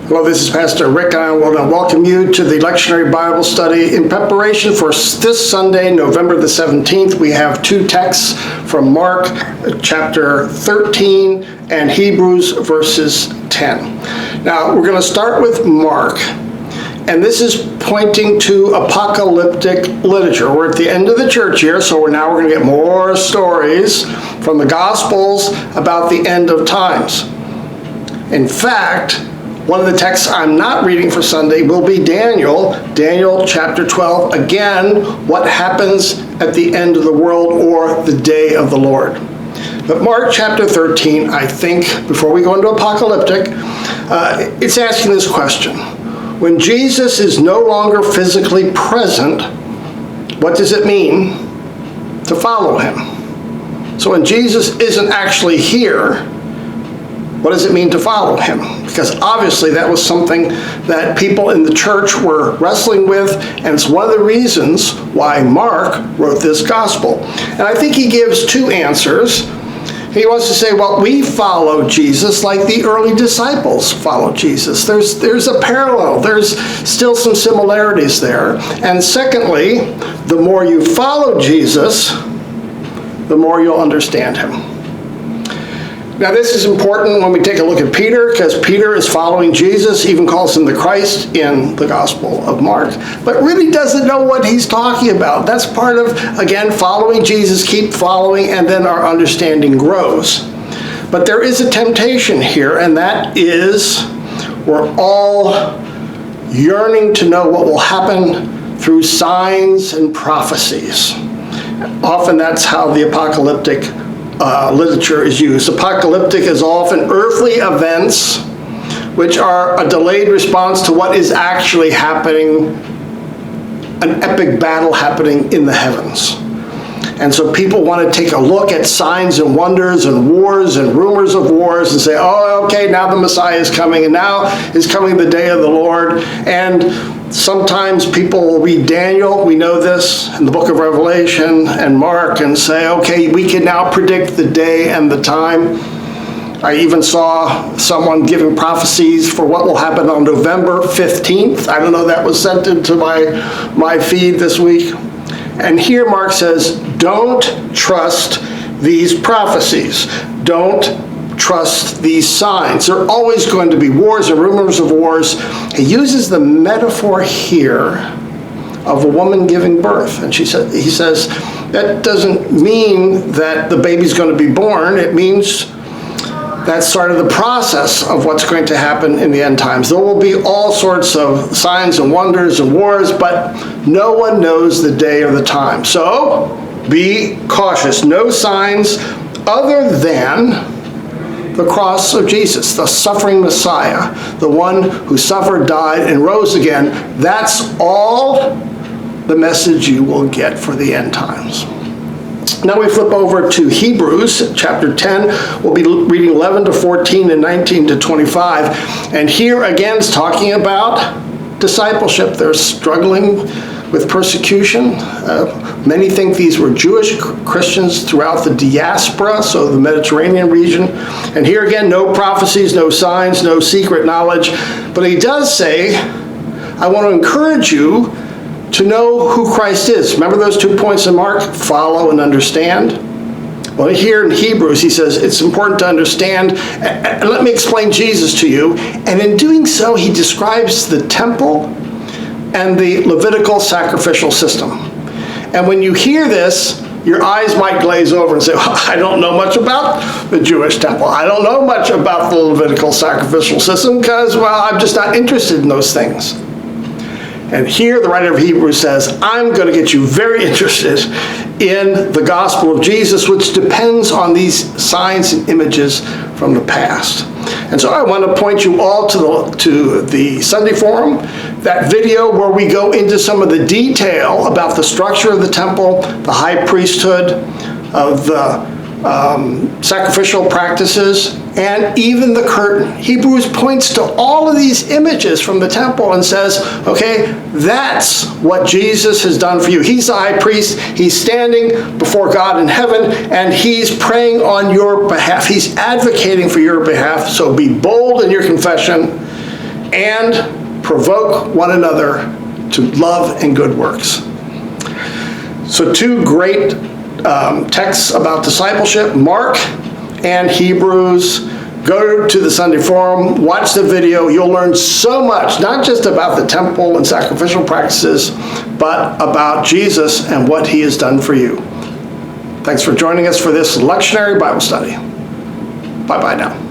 Hello, this is Pastor Rick, and I want to welcome you to the Lectionary Bible study. In preparation for this Sunday, November the 17th, we have two texts from Mark chapter 13 and Hebrews verses 10. Now, we're going to start with Mark, and this is pointing to apocalyptic literature. We're at the end of the church year, so we're going to get more stories from the Gospels about the end of times. In fact, one of the texts I'm not reading for Sunday will be Daniel chapter 12. Again, what happens at the end of the world or the day of the Lord. But Mark chapter 13, I think, before we go into apocalyptic, it's asking this question. When Jesus is no longer physically present, what does it mean to follow him? So when Jesus isn't actually here, what does it mean to follow him? Because obviously that was something that people in the church were wrestling with, and it's one of the reasons why Mark wrote this gospel. And I think he gives two answers. He wants to say, well, we follow Jesus like the early disciples followed Jesus. There's a parallel. There's still some similarities there. And secondly, the more you follow Jesus, the more you'll understand him. Now, this is important when we take a look at Peter, because Peter is following Jesus, even calls him the Christ in the Gospel of Mark, but really doesn't know what he's talking about. That's part of, again, following Jesus, keep following, and then our understanding grows. But there is a temptation here, and that is we're all yearning to know what will happen through signs and prophecies. Often that's how the apocalyptic literature is used. Apocalyptic is often earthly events which are a delayed response to what is actually happening, an epic battle happening in the heavens. And so people want to take a look at signs and wonders and wars and rumors of wars and say, oh, okay, now the Messiah is coming, and now is coming the day of the Lord. And sometimes people will read Daniel, we know this, in the book of Revelation and Mark, and say, okay, we can now predict the day and the time. I even saw someone giving prophecies for what will happen on November 15th. I don't know, that was sent into my feed this week. And here Mark says, don't trust these prophecies. Don't trust these signs. There are always going to be wars and rumors of wars. He uses the metaphor here of a woman giving birth. And he says, that doesn't mean that the baby's going to be born. It means that's sort of the process of what's going to happen in the end times. There will be all sorts of signs and wonders and wars, but no one knows the day or the time. So be cautious. No signs other than the cross of Jesus, the suffering Messiah, the one who suffered, died, and rose again. That's all the message you will get for the end times. Now we flip over to Hebrews chapter 10. We'll be reading 11 to 14 and 19 to 25. And here again it's talking about discipleship. They're struggling with persecution. Many think these were Jewish Christians throughout the diaspora, so the Mediterranean region. And here again, no prophecies, no signs, no secret knowledge. But he does say, I want to encourage you to know who Christ is. Remember those 2 points in Mark? Follow and understand. Well, here in Hebrews, he says it's important to understand, and let me explain Jesus to you. And in doing so, he describes the temple and the Levitical sacrificial system. And when you hear this, your eyes might glaze over and say, well, I don't know much about the Jewish temple. I don't know much about the Levitical sacrificial system because, well, I'm just not interested in those things. And here the writer of Hebrews says, I'm going to get you very interested in the gospel of Jesus, which depends on these signs and images from the past. And so I want to point you all to the Sunday Forum, that video where we go into some of the detail about the structure of the temple, the high priesthood, of the sacrificial practices, and even the curtain. Hebrews points to all of these images from the temple and says, okay, that's what Jesus has done for you. He's the high priest. He's standing before God in heaven, and he's praying on your behalf. He's advocating for your behalf. So be bold in your confession and provoke one another to love and good works. So two great texts about discipleship, Mark and Hebrews. Go to the Sunday Forum, watch the video. You'll learn so much, not just about the temple and sacrificial practices, but about Jesus and what he has done for you. Thanks for joining us for this lectionary Bible study. Bye-bye now.